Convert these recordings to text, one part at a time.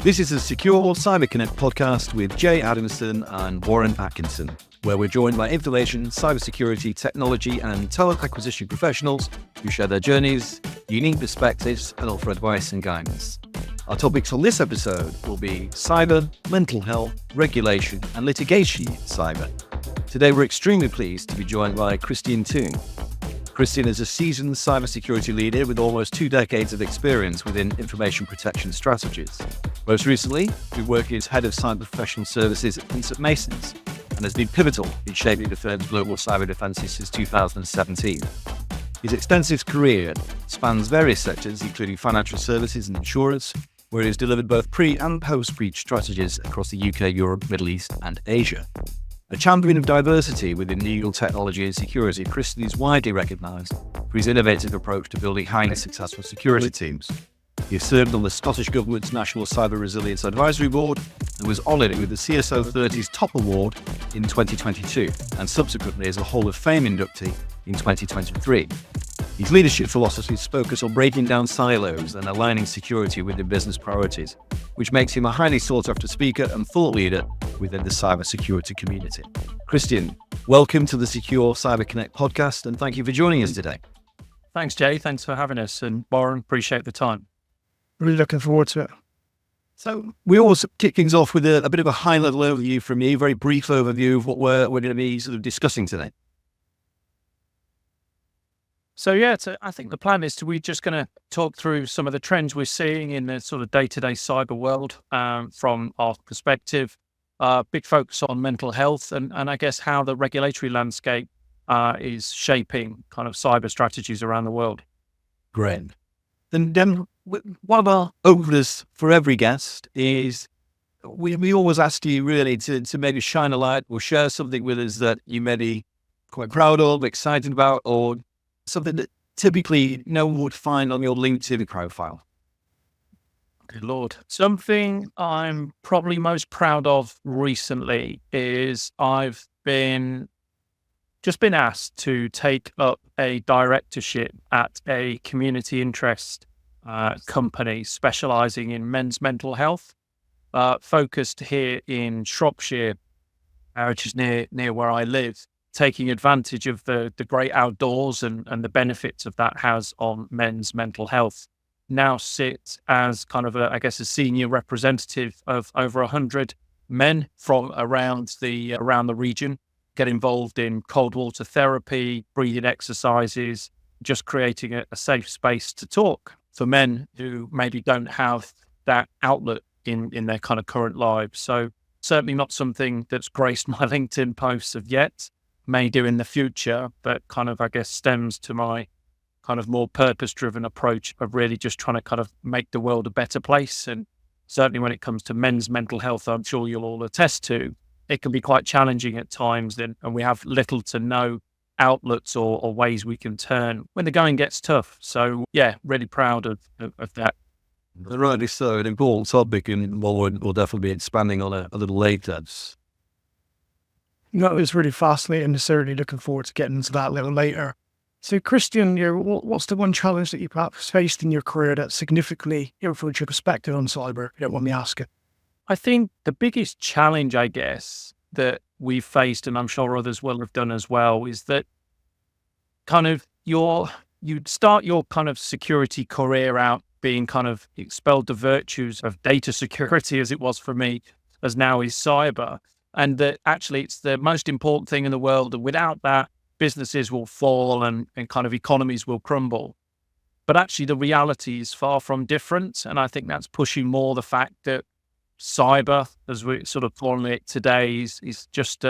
This is a Secure Cyber Connect podcast with Jay Adamson and Warren Atkinson, where we're joined by information, cybersecurity, technology, and talent acquisition professionals who share their journeys, unique perspectives, and offer advice and guidance. Our topics on this episode will be cyber, mental health, regulation, and litigation in cyber. Today, we're extremely pleased to be joined by Christian Toon. Christian is a seasoned cybersecurity leader with almost 2 decades of experience within information protection strategies. Most recently, he worked as head of cyber professional services at Pinsent Masons and has been pivotal in shaping the firm's global cyber defenses since 2017. His extensive career spans various sectors, including financial services and insurance, where he has delivered both pre- and post-breach strategies across the UK, Europe, Middle East, and Asia. A champion of diversity within legal, technology, and security, Christian is widely recognised for his innovative approach to building highly successful security teams. He has served on the Scottish Government's National Cyber Resilience Advisory Board and was honoured with the CSO 30's Top Award in 2022 and subsequently as a Hall of Fame inductee in 2023. His leadership philosophies focus on breaking down silos and aligning security with the business priorities, which makes him a highly sought-after speaker and thought leader within the cybersecurity community. Christian, welcome to the Secure Cyber Connect podcast, and thank you for joining us today. Thanks, Jay. Thanks for having us. And Warren, appreciate the time. Really looking forward to it. So we always kick things off with a bit of a high-level overview from you, a very brief overview of what we're going to be sort of discussing today. So I think the plan is we're just going to talk through some of the trends we're seeing in the sort of day-to-day cyber world from our perspective. Big focus on mental health and I guess how the regulatory landscape is shaping kind of cyber strategies around the world. Great. Then one of our openers for every guest is we always ask you really to maybe shine a light or share something with us that you may be quite proud of, excited about, or something that typically no one would find on your LinkedIn profile. Good Lord. Something I'm probably most proud of recently is I've just been asked to take up a directorship at a community interest company specializing in men's mental health, focused here in Shropshire, which is near where I live, taking advantage of the great outdoors and the benefits of that has on men's mental health. Now sit as kind of a senior representative of over 100 men from around the region, get involved in cold water therapy, breathing exercises, just creating a safe space to talk for men who maybe don't have that outlet in their kind of current lives. So certainly not something that's graced my LinkedIn posts of yet, may do in the future, but kind of, I guess, stems to my kind of more purpose-driven approach of really just trying to kind of make the world a better place. And certainly when it comes to men's mental health, I'm sure you'll all attest to, it can be quite challenging at times, and we have little to no outlets or ways we can turn when the going gets tough. So yeah, really proud of that. Rightly so, an important topic, and one we'll definitely be expanding on a little later. No, it's really fascinating, and certainly looking forward to getting into that a little later. So Christian, what's the one challenge that you perhaps faced in your career that significantly influenced your perspective on cyber? You don't want me asking. I think the biggest challenge, I guess, that we've faced, and I'm sure others will have done as well, is that kind of you'd start your kind of security career out being kind of expelled the virtues of data security, as it was for me, as now is cyber. And that actually it's the most important thing in the world. And without that, businesses will fall and kind of economies will crumble. But actually the reality is far from different. And I think that's pushing more the fact that cyber, as we sort of calling it today, is just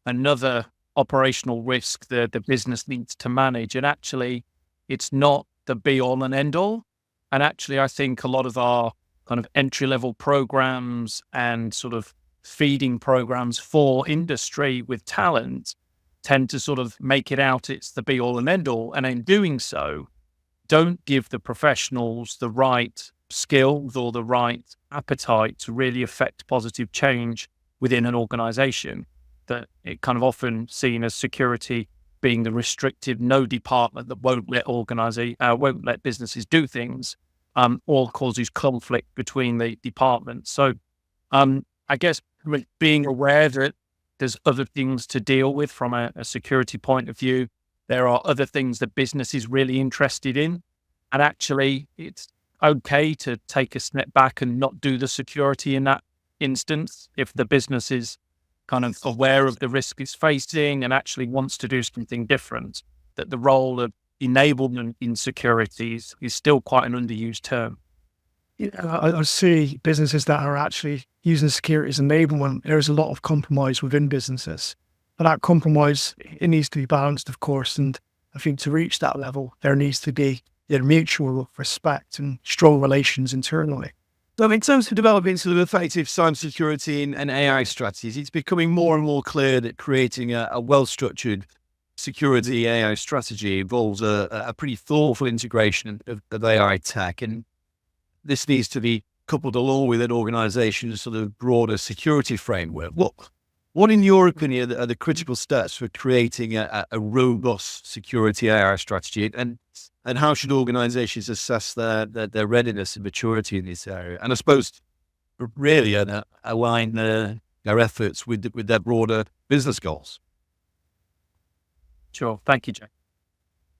another operational risk that the business needs to manage. And actually it's not the be all and end all. And actually I think a lot of our kind of entry-level programs and sort of feeding programs for industry with talent tend to sort of make it out it's the be all and end all. And in doing so, don't give the professionals the right skills or the right appetite to really affect positive change within an organization. That it kind of often seen as security being the restrictive no department that won't let businesses do things. or causes conflict between the departments. So I guess being aware that there's other things to deal with from a security point of view. There are other things that business is really interested in. And actually, it's okay to take a step back and not do the security in that instance if the business is kind of aware of the risk it's facing and actually wants to do something different. That the role of enablement in securities is still quite an underused term. I see businesses that are actually using security as enablement. There's a lot of compromise within businesses. But that compromise, it needs to be balanced, of course. And I think to reach that level, there needs to be mutual respect and strong relations internally. So in terms of developing sort of effective cybersecurity and AI strategies, it's becoming more and more clear that creating a well-structured security AI strategy involves a pretty thoughtful integration of AI tech. And this needs to be coupled along with an organization's sort of broader security framework. What in your opinion, are the critical steps for creating a robust security AI strategy? And how should organizations assess their readiness and maturity in this area? And I suppose really align their efforts with their broader business goals. Sure. Thank you, Jay.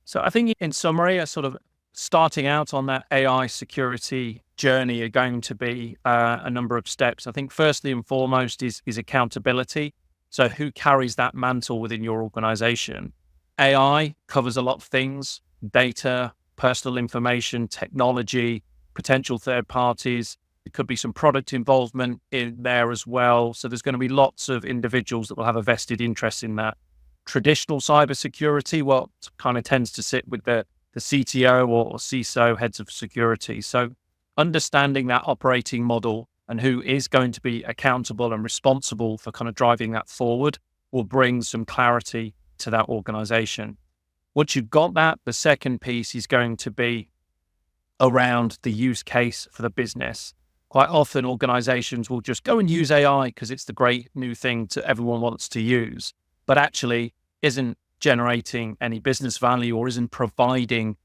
So I think in summary, a sort of starting out on that AI security journey are going to be a number of steps. I think firstly and foremost is accountability. So who carries that mantle within your organization? AI covers a lot of things: data, personal information, technology, potential third parties. There could be some product involvement in there as well. So there's going to be lots of individuals that will have a vested interest in that. Traditional cybersecurity, well, kind of tends to sit with the CTO or CISO, heads of security. So understanding that operating model and who is going to be accountable and responsible for kind of driving that forward will bring some clarity to that organization. Once you've got that, the second piece is going to be around the use case for the business. Quite often organizations will just go and use AI because it's the great new thing that everyone wants to use, but actually isn't generating any business value or isn't providing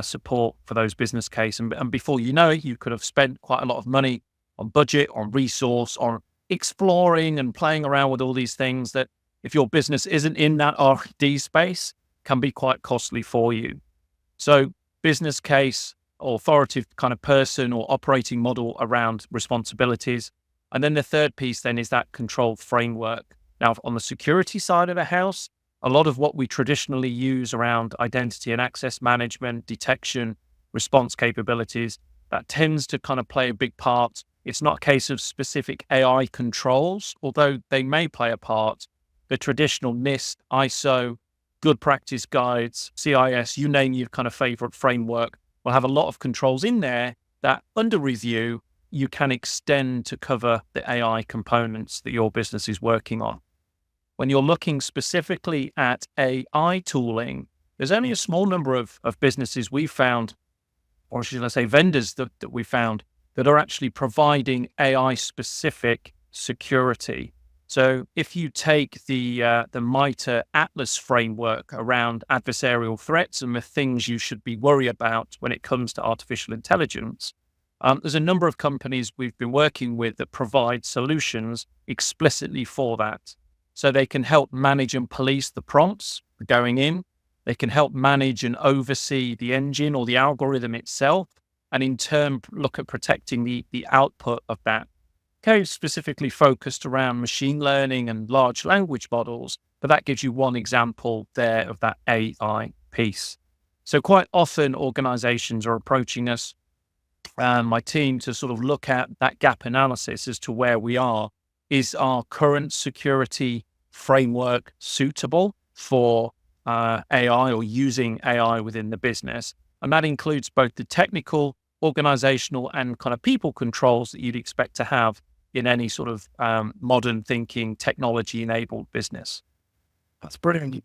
support for those business case. And before you know it, you could have spent quite a lot of money on budget, on resource, on exploring and playing around with all these things that if your business isn't in that R&D space, can be quite costly for you. So business case, authoritative kind of person or operating model around responsibilities. And then the third piece then is that control framework. Now, on the security side of the house, a lot of what we traditionally use around identity and access management, detection, response capabilities, that tends to kind of play a big part. It's not a case of specific AI controls, although they may play a part. The traditional NIST, ISO, good practice guides, CIS, you name your kind of favorite framework, will have a lot of controls in there that under review, you can extend to cover the AI components that your business is working on. When you're looking specifically at AI tooling, there's only a small number of businesses we found, or should I say vendors that we found, that are actually providing AI-specific security. So if you take the MITRE Atlas framework around adversarial threats and the things you should be worried about when it comes to artificial intelligence, there's a number of companies we've been working with that provide solutions explicitly for that. So they can help manage and police the prompts going in. They can help manage and oversee the engine or the algorithm itself, and in turn look at protecting the output of that. Okay, specifically focused around machine learning and large language models, but that gives you one example there of that AI piece. So quite often organizations are approaching us, my team, to sort of look at that gap analysis as to where we are. Is our current security framework suitable for AI or using AI within the business? And that includes both the technical, organizational, and kind of people controls that you'd expect to have in any sort of modern thinking, technology-enabled business. That's brilliant.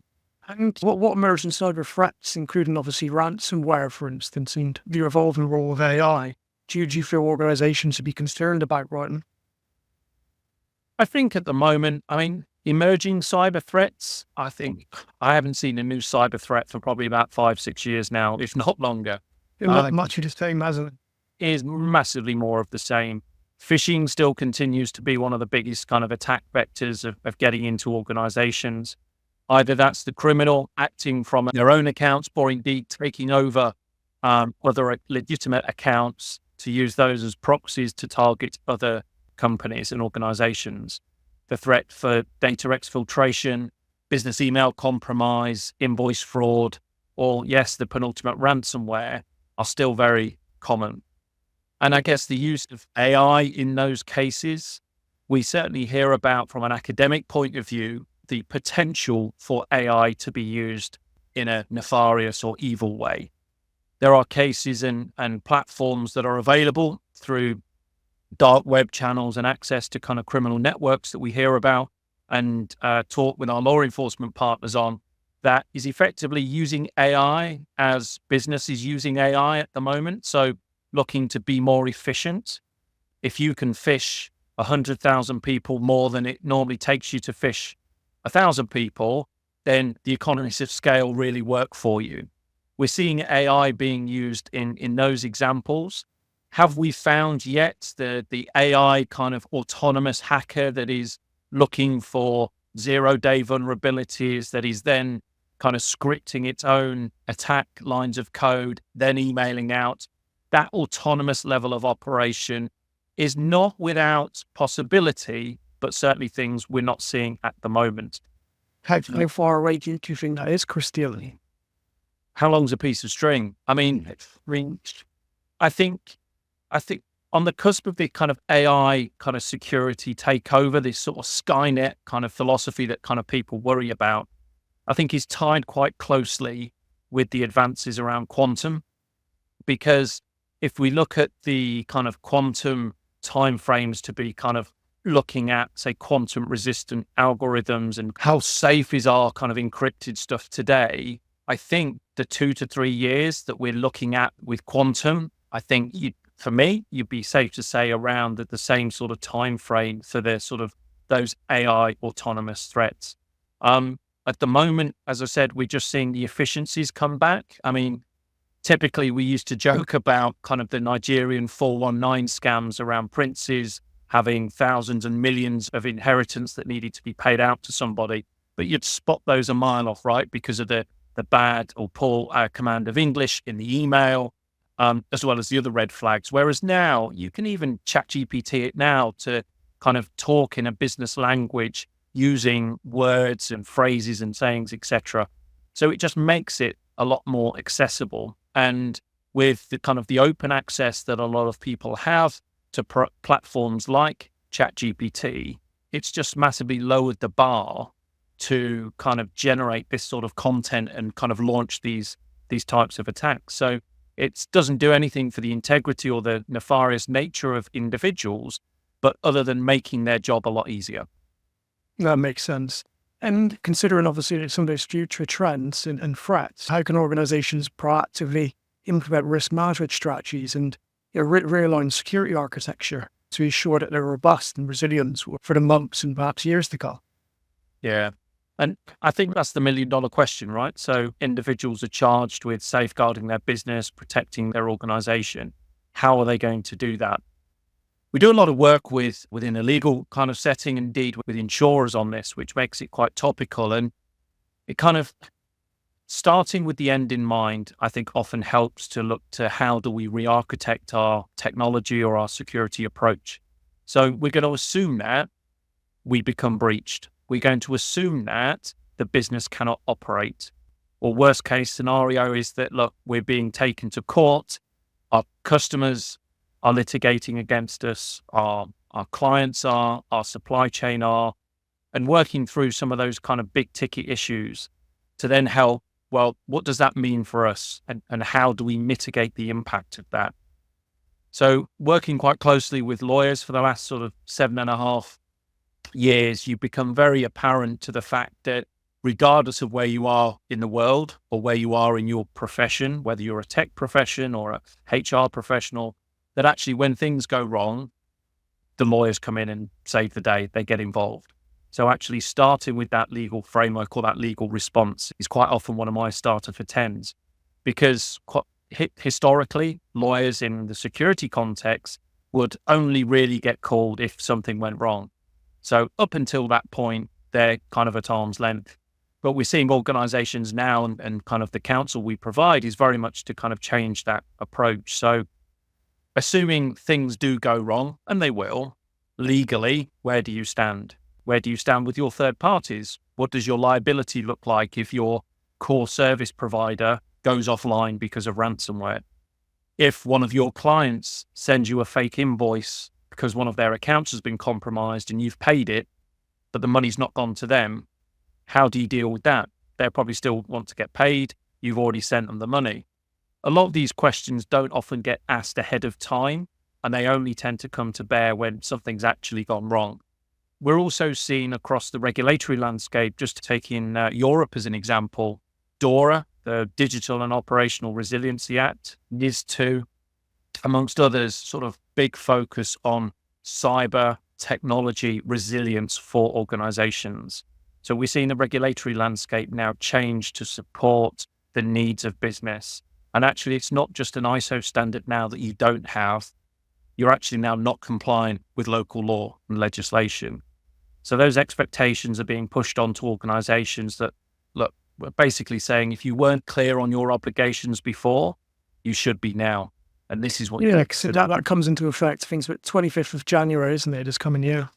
And what emerging cyber threats, including obviously ransomware, for instance, and the evolving role of AI, do you feel organizations should be concerned about right now? I think at the moment, emerging cyber threats, I think I haven't seen a new cyber threat for probably about 5-6 years now, if not longer. Much of the same, hasn't it? is massively more of the same. Phishing still continues to be one of the biggest kind of attack vectors of getting into organizations. Either that's the criminal acting from their own accounts or indeed taking over other legitimate accounts to use those as proxies to target other companies and organizations. The threat for data exfiltration, business email compromise, invoice fraud, or yes, the penultimate ransomware are still very common. And I guess the use of AI in those cases, we certainly hear about from an academic point of view, the potential for AI to be used in a nefarious or evil way. There are cases and platforms that are available through dark web channels and access to kind of criminal networks that we hear about and talk with our law enforcement partners on, that is effectively using AI as business is using AI at the moment. So looking to be more efficient. If you can fish 100,000 people more than it normally takes you to fish 1,000 people, then the economies of scale really work for you. We're seeing AI being used in those examples. Have we found yet the AI kind of autonomous hacker that is looking for zero-day vulnerabilities, that is then kind of scripting its own attack lines of code, then emailing out? That autonomous level of operation is not without possibility, but certainly things we're not seeing at the moment. How far away do you think that is, Christian? How long's a piece of string? I mean, I think on the cusp of the kind of AI kind of security takeover, this sort of Skynet kind of philosophy that kind of people worry about, I think is tied quite closely with the advances around quantum. Because if we look at the kind of quantum timeframes to be kind of looking at, say, quantum resistant algorithms and how safe is our kind of encrypted stuff today, I think the 2 to 3 years that we're looking at with quantum, I think for me, you'd be safe to say around the same sort of time frame for the sort of those AI autonomous threats. At the moment, as I said, we're just seeing the efficiencies come back. I mean, typically we used to joke about kind of the Nigerian 419 scams around princes having thousands and millions of inheritance that needed to be paid out to somebody, but you'd spot those a mile off, right? Because of the bad or poor command of English in the email, as well as the other red flags. Whereas now you can even chat GPT it now to kind of talk in a business language using words and phrases and sayings, etc. So it just makes it a lot more accessible. And with the kind of the open access that a lot of people have to platforms like ChatGPT, it's just massively lowered the bar to kind of generate this sort of content and kind of launch these types of attacks. So it doesn't do anything for the integrity or the nefarious nature of individuals, but other than making their job a lot easier. That makes sense. And considering obviously some of those future trends and threats, how can organizations proactively implement risk management strategies and realign security architecture to ensure that they're robust and resilient for the months and perhaps years to come? Yeah. And I think that's the $1 million question, right? So individuals are charged with safeguarding their business, protecting their organization. How are they going to do that? We do a lot of work within a legal kind of setting, indeed with insurers on this, which makes it quite topical. And it kind of, starting with the end in mind, I think often helps to look to how do we re-architect our technology or our security approach. So we're going to assume that we become breached. We're going to assume that the business cannot operate. Or worst case scenario is that, look, we're being taken to court. Our customers are litigating against us. Our clients are, our supply chain are, and working through some of those kind of big ticket issues to then help, well, what does that mean for us? And how do we mitigate the impact of that? So working quite closely with lawyers for the last sort of 7.5 years, you become very apparent to the fact that regardless of where you are in the world or where you are in your profession, whether you're a tech profession or a HR professional, that actually when things go wrong, the lawyers come in and save the day, they get involved. So actually starting with that legal framework or that legal response is quite often one of my starter for tens, because historically, lawyers in the security context would only really get called if something went wrong. So up until that point, they're kind of at arm's length. But we're seeing organizations now, and kind of the counsel we provide is very much to kind of change that approach. So assuming things do go wrong, and they will, legally, where do you stand? Where do you stand with your third parties? What does your liability look like if your core service provider goes offline because of ransomware? If one of your clients sends you a fake invoice because one of their accounts has been compromised and you've paid it, but the money's not gone to them, how do you deal with that? They'll probably still want to get paid. You've already sent them the money. A lot of these questions don't often get asked ahead of time, and they only tend to come to bear when something's actually gone wrong. We're also seeing across the regulatory landscape, just taking Europe as an example, DORA, the Digital and Operational Resiliency Act, NIS2, amongst others, sort of big focus on cyber technology resilience for organizations. So we're seeing the regulatory landscape now change to support the needs of business. And actually, it's not just an ISO standard now that you don't have. You're actually now not compliant with local law and legislation. So those expectations are being pushed onto organizations that, look, we're basically saying if you weren't clear on your obligations before, you should be now. And this is what... Yeah, so that comes into effect, I think it's about 25th of January, isn't it, this coming year?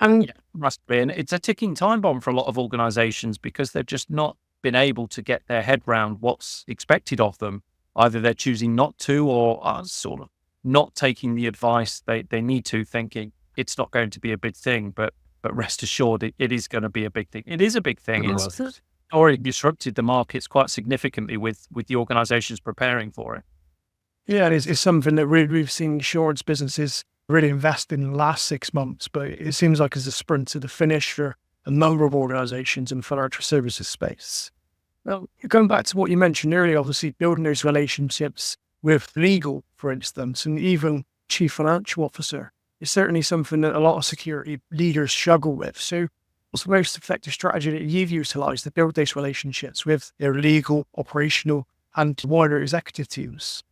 And yeah, must be. And it's a ticking time bomb for a lot of organizations because they've just not been able to get their head around what's expected of them. Either they're choosing not to or are sort of not taking the advice they need to, thinking it's not going to be a big thing. But rest assured, it is going to be a big thing. It is a big thing. It's already disrupted the markets quite significantly with the organizations preparing for it. yeah, it's something that we've seen insurance businesses really invest in the last 6 months, but it seems like it's a sprint to the finish for a number of organizations in the financial services space. Now, going back to what you mentioned earlier, obviously building those relationships with legal, for instance, and even chief financial officer is certainly something that a lot of security leaders struggle with. So what's the most effective strategy that you've utilized to build those relationships with their legal, operational, and wider executive teams?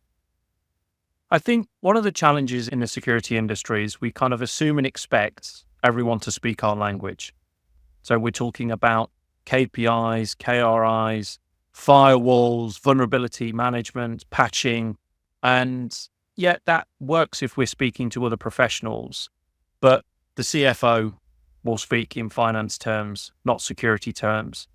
I think one of the challenges in the security industry is we kind of assume and expect everyone to speak our language. So we're talking about KPIs, KRIs, firewalls, vulnerability management, patching, and yet that works if we're speaking to other professionals. But the CFO will speak in finance terms, not security terms.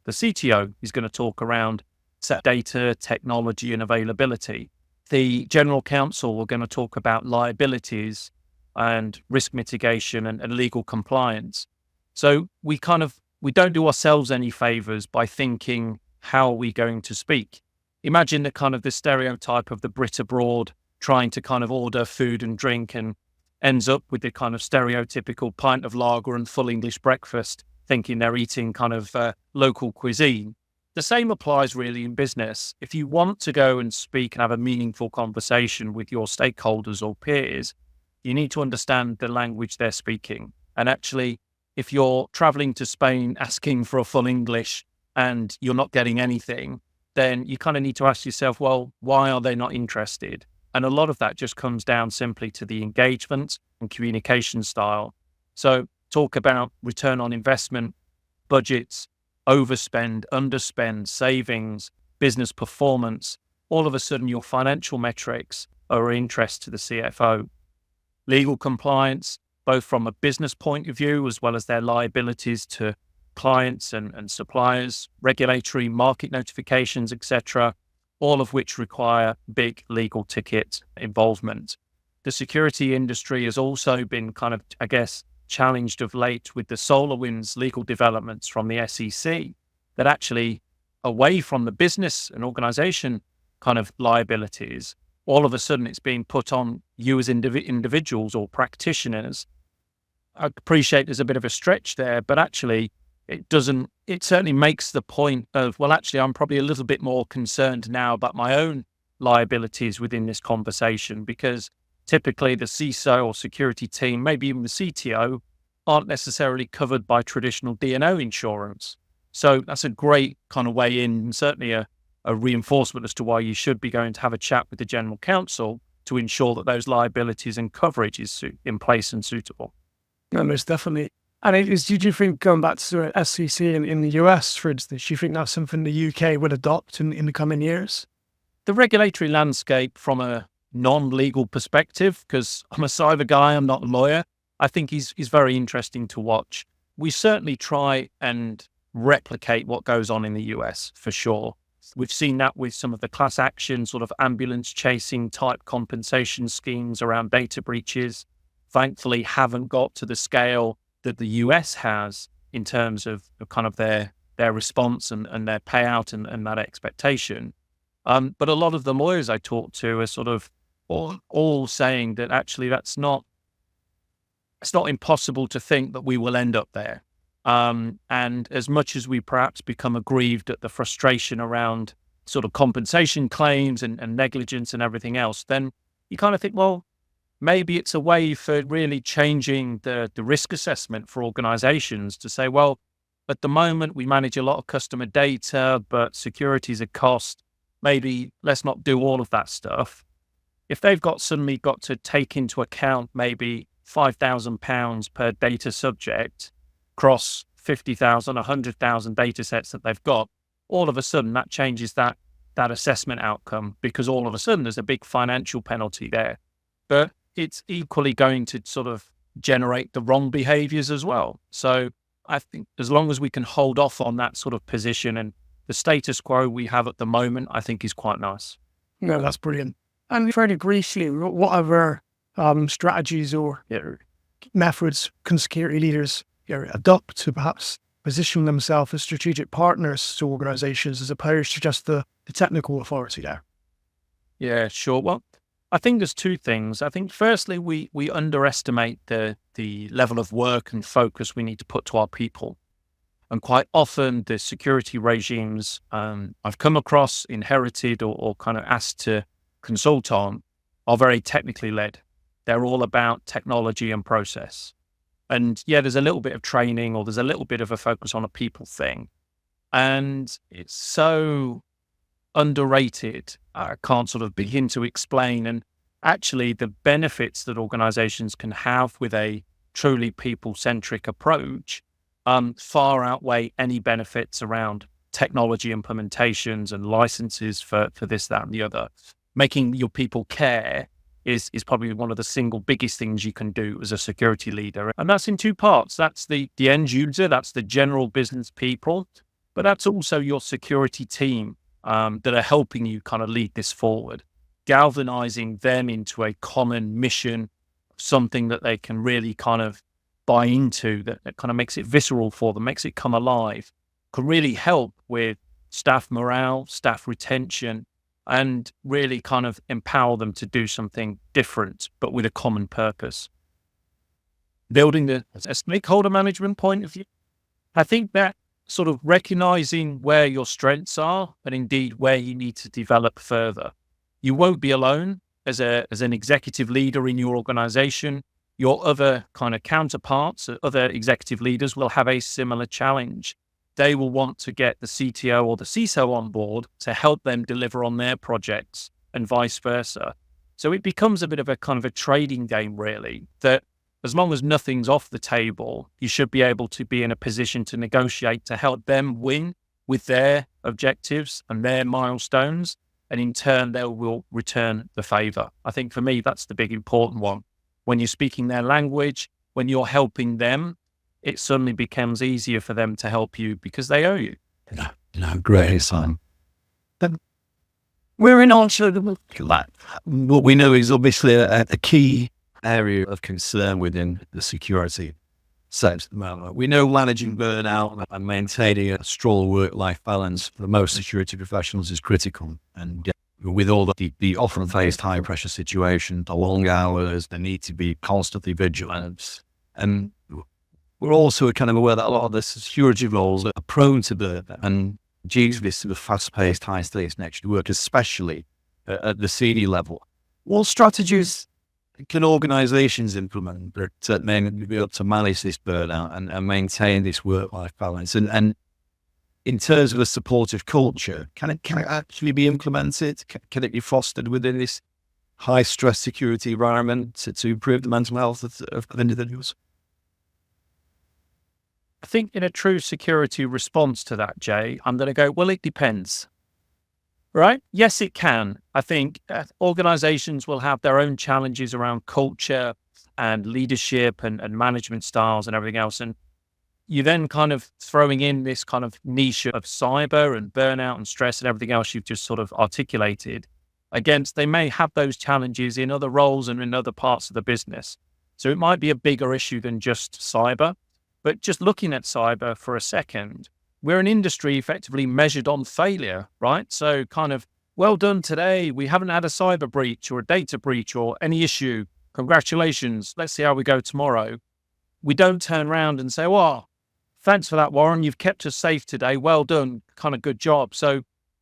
The CTO is going to talk around set data, technology, and availability. The general counsel are going to talk about liabilities and risk mitigation and legal compliance. So we don't do ourselves any favors by thinking, how are we going to speak? Imagine the stereotype of the Brit abroad trying to kind of order food and drink and ends up with the kind of stereotypical pint of lager and full English breakfast, thinking they're eating kind of local cuisine. The same applies really in business. If you want to go and speak and have a meaningful conversation with your stakeholders or peers, you need to understand the language they're speaking. And actually, if you're traveling to Spain asking for a full English and you're not getting anything, then you kind of need to ask yourself, well, why are they not interested? And a lot of that just comes down simply to the engagement and communication style. So talk about return on investment, budgets, overspend, underspend, savings, business performance. All of a sudden, your financial metrics are of interest to the CFO. Legal compliance, both from a business point of view, as well as their liabilities to clients and suppliers, regulatory market notifications, etc., all of which require big legal ticket involvement. The security industry has also been kind of, I guess, challenged of late with the SolarWinds legal developments from the SEC that actually, away from the business and organization kind of liabilities, all of a sudden it's being put on you as individuals or practitioners. I appreciate there's a bit of a stretch there, but actually it certainly makes the point of, well, actually I'm probably a little bit more concerned now about my own liabilities within this conversation, because typically the CISO or security team, maybe even the CTO, aren't necessarily covered by traditional D&O insurance. So that's a great kind of way in, and certainly a a reinforcement as to why you should be going to have a chat with the general counsel to ensure that those liabilities and coverage is in place and suitable. No, most definitely. And do you think, going back to SCC in the US, for instance, do you think that's something the UK would adopt in the coming years? The regulatory landscape from a non-legal perspective, because I'm a cyber guy, I'm not a lawyer, I think is very interesting to watch. We certainly try and replicate what goes on in the US for sure. We've seen that with some of the class action sort of ambulance chasing type compensation schemes around data breaches. Thankfully, haven't got to the scale that the US has in terms of kind of their response and their payout and that expectation. But a lot of the lawyers I talk to are sort of all saying that actually it's not impossible to think that we will end up there. And as much as we perhaps become aggrieved at the frustration around sort of compensation claims and negligence and everything else, then you kind of think, well, maybe it's a way for really changing the risk assessment for organizations to say, well, at the moment we manage a lot of customer data, but security is a cost. Maybe let's not do all of that stuff. If they've suddenly got to take into account maybe £5,000 per data subject across 50,000, 100,000 data sets that they've got, all of a sudden that changes that assessment outcome, because all of a sudden there's a big financial penalty there. But it's equally going to sort of generate the wrong behaviors as well. So I think as long as we can hold off on that sort of position, and the status quo we have at the moment, I think is quite nice. No, that's brilliant. And very briefly, what other strategies or methods can security leaders adopt to perhaps position themselves as strategic partners to organizations as opposed to just the technical authority there? Yeah, sure. Well, I think there's two things. I think firstly, we underestimate the level of work and focus we need to put to our people. And quite often the security regimes I've come across, inherited or kind of asked to consult on, are very technically led. They're all about technology and process. And yeah, there's a little bit of training or there's a little bit of a focus on a people thing. And it's so underrated. I can't sort of begin to explain. And actually the benefits that organizations can have with a truly people-centric approach far outweigh any benefits around technology implementations and licenses for this, that, and the other. Making your people care is probably one of the single biggest things you can do as a security leader. And that's in two parts. That's the end user, that's the general business people, but that's also your security team that are helping you kind of lead this forward, galvanizing them into a common mission, something that they can really kind of buy into, that kind of makes it visceral for them, makes it come alive, can really help with staff morale, staff retention, and really kind of empower them to do something different, but with a common purpose. Building a stakeholder management point of view, I think that sort of recognizing where your strengths are and indeed where you need to develop further. You won't be alone as an executive leader in your organization. Your other kind of counterparts, other executive leaders will have a similar challenge. They will want to get the CTO or the CISO on board to help them deliver on their projects and vice versa. So it becomes a bit of a kind of a trading game, really, that as long as nothing's off the table, you should be able to be in a position to negotiate to help them win with their objectives and their milestones. And in turn, they will return the favor. I think for me, that's the big important one. When you're speaking their language, when you're helping them, it suddenly becomes easier for them to help you because they owe you. Great, Simon. We're in also the what we know is obviously a key area of concern within the security sector at the moment. We know managing burnout and maintaining a strong work-life balance for most security professionals is critical. And with all the often faced high pressure situation, the long hours, the need to be constantly vigilant. And we're also kind of aware that a lot of the security roles are prone to burnout and due to this sort of fast-paced, high-stakes nature work, especially at the senior level. What strategies can organizations implement that may be able to manage this burnout and maintain this work-life balance? And in terms of a supportive culture, can it actually be implemented? Can it be fostered within this high stress security environment to improve the mental health of individuals? I think in a true security response to that, Jay, I'm going to go, well, it depends. Right? Yes, it can. I think organizations will have their own challenges around culture and leadership and management styles and everything else. And you then kind of throwing in this kind of niche of cyber and burnout and stress and everything else you've just sort of articulated against, they may have those challenges in other roles and in other parts of the business. So it might be a bigger issue than just cyber. But just looking at cyber for a second, we're an industry effectively measured on failure, right? So kind of, well done today. We haven't had a cyber breach or a data breach or any issue. Congratulations. Let's see how we go tomorrow. We don't turn around and say, well, thanks for that, Warren. You've kept us safe today. Well done. Kind of good job. So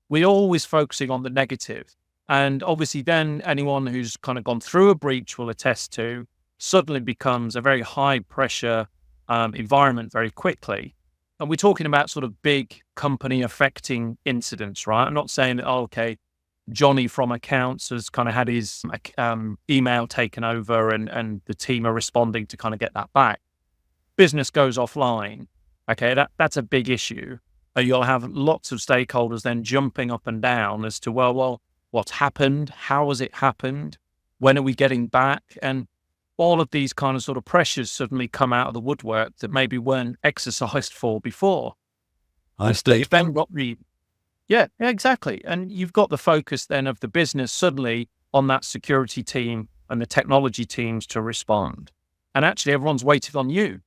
we're always focusing on the negative. And obviously then anyone who's kind of gone through a breach will attest to suddenly becomes a very high pressure environment very quickly. And we're talking about sort of big company affecting incidents, right? I'm not saying that, okay, Johnny from accounts has kind of had his email taken over and the team are responding to kind of get that back. Business goes offline. Okay, that's a big issue. You'll have lots of stakeholders then jumping up and down as to, well, what's happened? How has it happened? When are we getting back? And all of these kind of sort of pressures suddenly come out of the woodwork that maybe weren't exercised for before. Yeah, exactly. And you've got the focus then of the business suddenly on that security team and the technology teams to respond. And actually everyone's waiting on you,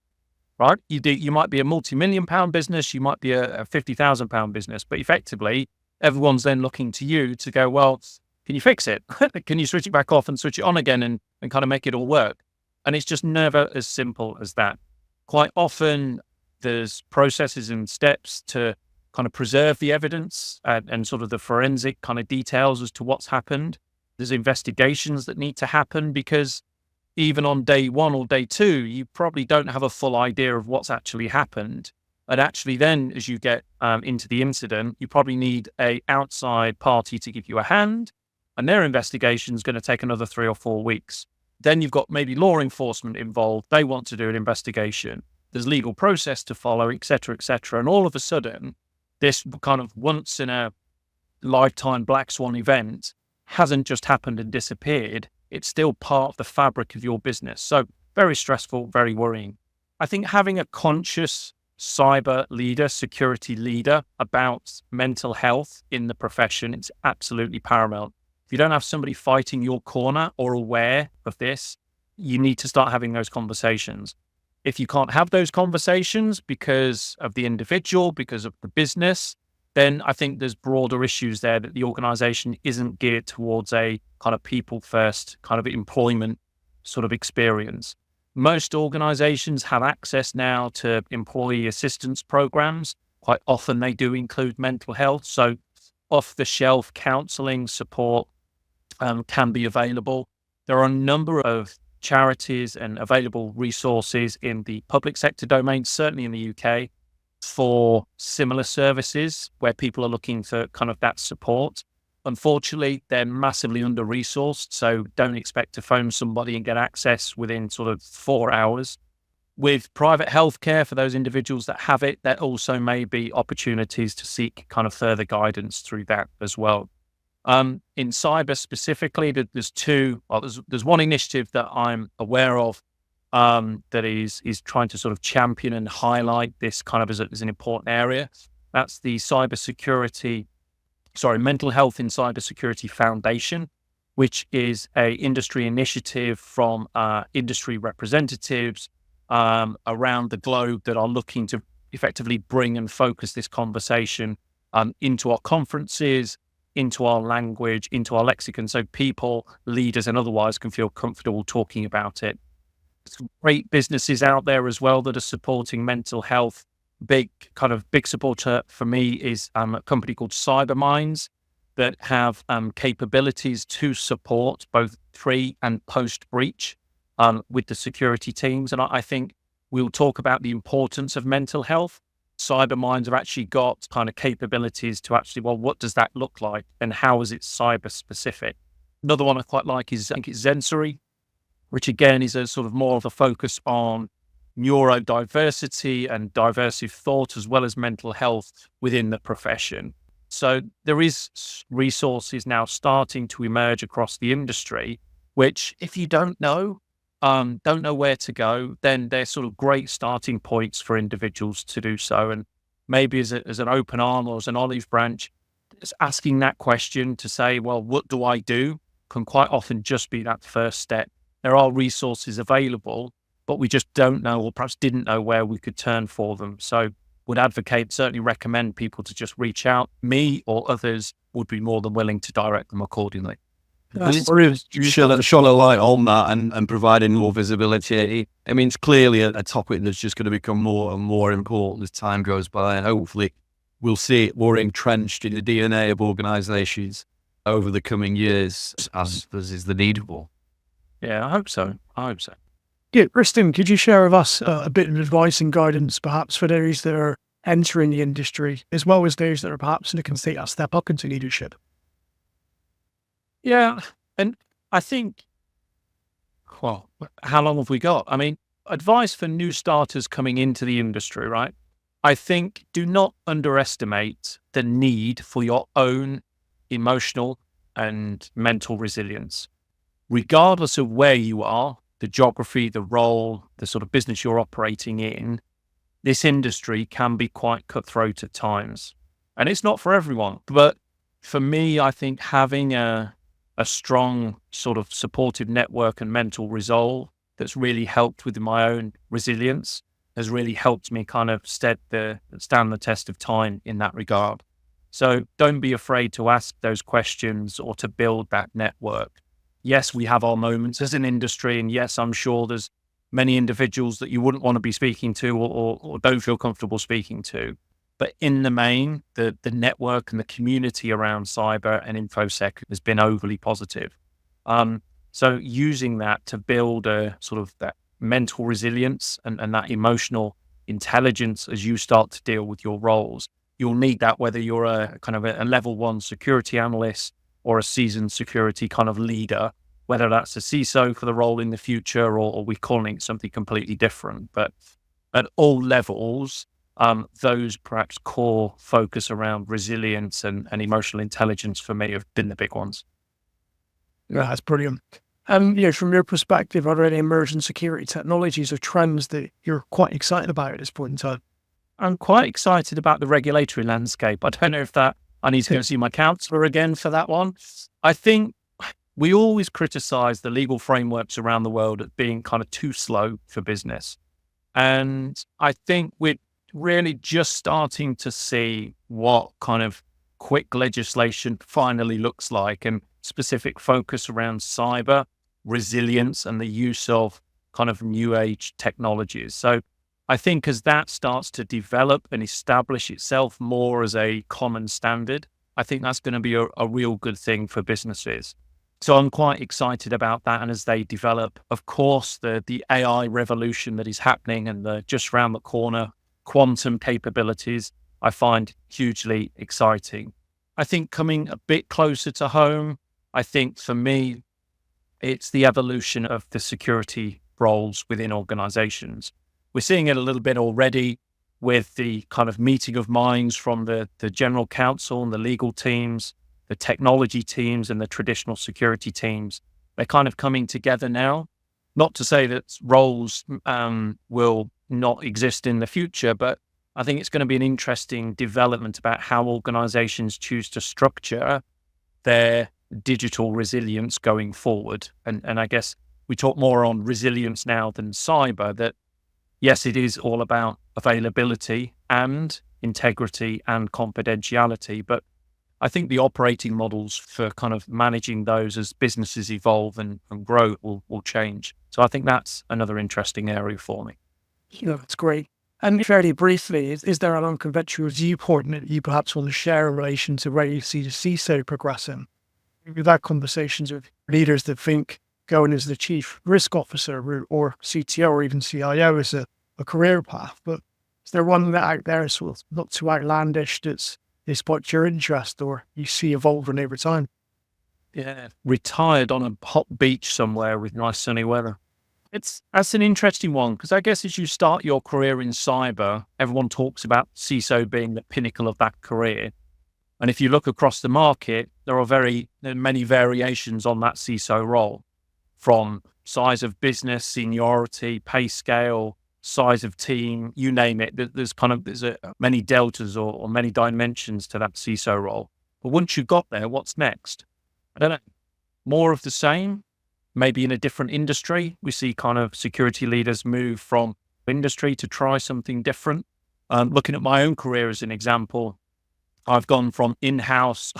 right? You might be a multi-million pound business, you might be a 50,000 pound business, but effectively everyone's then looking to you to go, well, can you fix it? Can you switch it back off and switch it on again and kind of make it all work? And it's just never as simple as that. Quite often there's processes and steps to kind of preserve the evidence and sort of the forensic kind of details as to what's happened. There's investigations that need to happen because even on day one or day two, you probably don't have a full idea of what's actually happened. And actually then as you get into the incident, you probably need an outside party to give you a hand. And their investigation is going to take another 3 or 4 weeks. Then you've got maybe law enforcement involved. They want to do an investigation. There's legal process to follow, et cetera, et cetera. And all of a sudden, this kind of once in a lifetime black swan event hasn't just happened and disappeared. It's still part of the fabric of your business. So very stressful, very worrying. I think having a conscious cyber leader, security leader about mental health in the profession, it's absolutely paramount. If you don't have somebody fighting your corner or aware of this, you need to start having those conversations. If you can't have those conversations because of the individual, because of the business, then I think there's broader issues there that the organization isn't geared towards a kind of people first kind of employment sort of experience. Most organizations have access now to employee assistance programs. Quite often they do include mental health. So off-the-shelf counseling support can be available. There are a number of charities and available resources in the public sector domain, certainly in the UK, for similar services where people are looking for kind of that support. Unfortunately, they're massively under-resourced, so don't expect to phone somebody and get access within sort of 4 hours. With private healthcare for those individuals that have it, there also may be opportunities to seek kind of further guidance through that as well. In cyber specifically, there's one initiative that I'm aware of that is trying to sort of champion and highlight this kind of as an important area. That's the Mental Health in Cybersecurity Foundation, which is a industry initiative from industry representatives around the globe that are looking to effectively bring and focus this conversation into our conferences, into our language, into our lexicon, so people, leaders, and otherwise can feel comfortable talking about it. There's great businesses out there as well that are supporting mental health. Big supporter for me is a company called Cyberminds that have capabilities to support both pre and post breach with the security teams. And I think we'll talk about the importance of mental health. cyber minds have actually got kind of capabilities to actually, well, what does that look like and how is it cyber specific? Another one I quite like is, I think it's Sensory, which again is a sort of more of a focus on neurodiversity and diversive thought, as well as mental health within the profession. So there is resources now starting to emerge across the industry, which if you don't know where to go, then they're sort of great starting points for individuals to do so. And maybe as an open arm or as an olive branch, just asking that question to say, well, what do I do? Can quite often just be that first step. There are resources available, but we just don't know, or perhaps didn't know, where we could turn for them. So would advocate, certainly recommend people to just reach out. Me or others would be more than willing to direct them accordingly. Shine a light on that and providing more visibility. I mean, it's clearly a topic that's just going to become more and more important as time goes by. And hopefully we'll see it more entrenched in the DNA of organizations over the coming years as is the need for. Yeah, I hope so. Yeah, Christian, could you share with us a bit of advice and guidance, perhaps for those that are entering the industry, as well as those that are perhaps looking to take that step up into leadership? Yeah, and I think, well, how long have we got? I mean, advice for new starters coming into the industry, right? I think do not underestimate the need for your own emotional and mental resilience. Regardless of where you are, the geography, the role, the sort of business you're operating in, this industry can be quite cutthroat at times. And it's not for everyone. But for me, I think having a strong sort of supportive network and mental resolve that's really helped with my own resilience has really helped me kind of stand the test of time in that regard. So don't be afraid to ask those questions or to build that network. Yes, we have our moments as an industry, and yes, I'm sure there's many individuals that you wouldn't want to be speaking to or don't feel comfortable speaking to. But in the main, the network and the community around cyber and InfoSec has been overly positive. So using that to build a sort of that mental resilience and that emotional intelligence as you start to deal with your roles, you'll need that whether you're a kind of a level 1 security analyst or a seasoned security kind of leader, whether that's a CISO for the role in the future or we're calling it something completely different. But at all levels, those perhaps core focus around resilience and emotional intelligence for me have been the big ones. Yeah, that's brilliant. From your perspective, are there any emerging security technologies or trends that you're quite excited about at this point in time? I'm quite excited about the regulatory landscape. I don't know if I need to go see my counselor again for that one. I think we always criticize the legal frameworks around the world as being kind of too slow for business. And I think we're really just starting to see what kind of quick legislation finally looks like, and specific focus around cyber resilience and the use of kind of new age technologies. So I think as that starts to develop and establish itself more as a common standard, I think that's going to be a real good thing for businesses. So I'm quite excited about that. And as they develop, of course, the AI revolution that is happening and the just around the corner quantum capabilities, I find hugely exciting. I think coming a bit closer to home, I think for me, it's the evolution of the security roles within organizations. We're seeing it a little bit already with the kind of meeting of minds from the general counsel and the legal teams, the technology teams and the traditional security teams. They're kind of coming together now. Not to say that roles will not exist in the future, but I think it's going to be an interesting development about how organizations choose to structure their digital resilience going forward. And I guess we talk more on resilience now than cyber, that yes, it is all about availability and integrity and confidentiality, but I think the operating models for kind of managing those as businesses evolve and grow will change. So I think that's another interesting area for me. That's great. And fairly briefly, is there an unconventional viewpoint that you perhaps want to share in relation to where you see the CISO progressing? We've had conversations with leaders that think going as the chief risk officer route or CTO or even CIO is a career path, but Is there one that out there is not too outlandish that's sparked your interest or you see evolving over time? Yeah, retired on a hot beach somewhere with nice sunny weather. That's an interesting one, because I guess as you start your career in cyber, everyone talks about CISO being the pinnacle of that career. And if you look across the market, there are many variations on that CISO role, from size of business, seniority, pay scale, size of team, you name it. There's many deltas or many dimensions to that CISO role. But once you've got there, what's next? I don't know. More of the same, maybe in a different industry. We see kind of security leaders move from industry to try something different. Looking at my own career as an example, I've gone from in-house.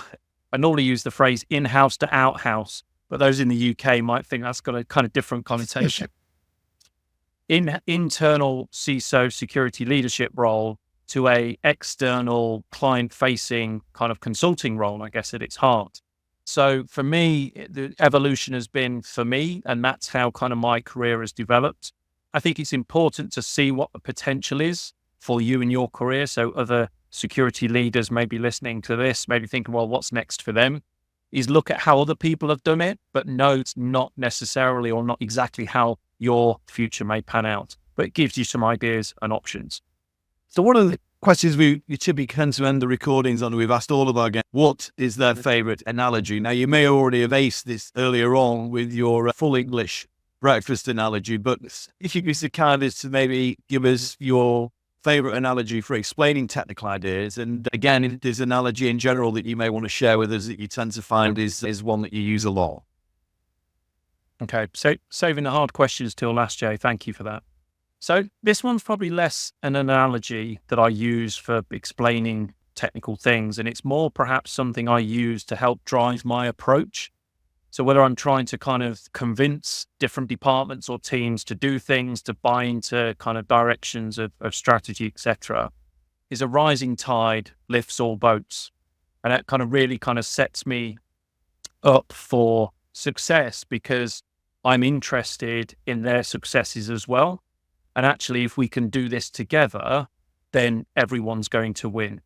I normally use the phrase in-house to out-house, but those in the UK might think that's got a kind of different connotation. Internal CISO security leadership role to a external client-facing kind of consulting role, I guess, at its heart. So for me, the evolution has been for me, and that's how kind of my career has developed. I think it's important to see what the potential is for you in your career. So other security leaders may be listening to this, maybe thinking, well, what's next for them? Is look at how other people have done it, but no, it's not necessarily or not exactly how your future may pan out, but it gives you some ideas and options. So one of the questions we typically tend to end the recordings on, we've asked all of our guests, what is their favorite analogy? Now, you may already have aced this earlier on with your full English breakfast analogy, but if you could be so kind as to maybe give us your favorite analogy for explaining technical ideas. And again, if there's an analogy in general that you may want to share with us that you tend to find is one that you use a lot. Okay, so saving the hard questions till last, Jay. Thank you for that. So this one's probably less an analogy that I use for explaining technical things, and it's more perhaps something I use to help drive my approach. So whether I'm trying to kind of convince different departments or teams to do things, to buy into kind of directions of strategy, etc., is a rising tide lifts all boats. And that kind of really kind of sets me up for success, because I'm interested in their successes as well. And actually, if we can do this together, then everyone's going to win,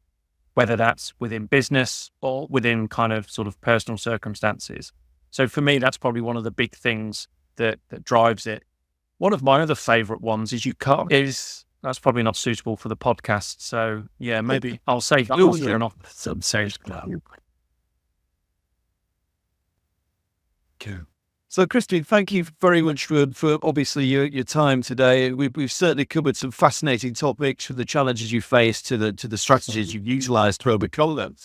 whether that's within business or within kind of sort of personal circumstances. So for me, that's probably one of the big things that drives it. One of my other favorite ones is that's probably not suitable for the podcast. So yeah, maybe I'll say So, Christian, thank you very much for obviously your time today. We've certainly covered some fascinating topics, from the challenges you face to the strategies you've utilised to overcome them.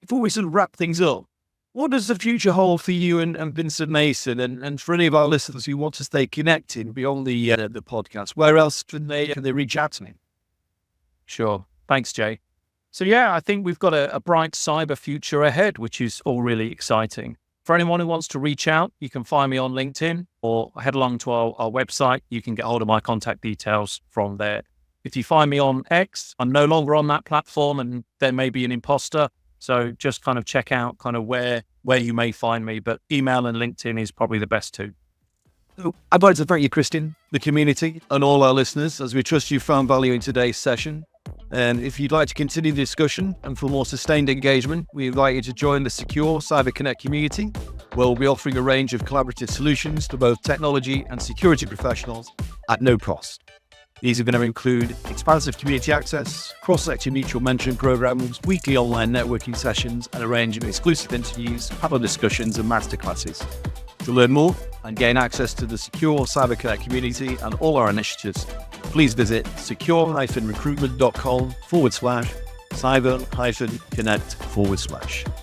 Before we sort of wrap things up, what does the future hold for you and Pinsent Mason, and for any of our listeners who want to stay connected beyond the podcast? Where else can they reach out to me? Sure. Thanks, Jay. So yeah, I think we've got a bright cyber future ahead, which is all really exciting. For anyone who wants to reach out, you can find me on LinkedIn or head along to our website. You can get hold of my contact details from there. If you find me on X, I'm no longer on that platform, and there may be an imposter. So just kind of check out kind of where you may find me, but email and LinkedIn is probably the best too. So I'd like to thank you, Christian, the community, and all our listeners, as we trust you found value in today's session. And if you'd like to continue the discussion and for more sustained engagement, we invite you to join the Secure Cyber Connect community, where we'll be offering a range of collaborative solutions to both technology and security professionals at no cost. These are going to include expansive community access, cross-sector mutual mentoring programs, weekly online networking sessions, and a range of exclusive interviews, panel discussions, and masterclasses. To learn more and gain access to the Secure Cyber Connect community and all our initiatives, please visit secure-recruitment.com/cyber-connect/.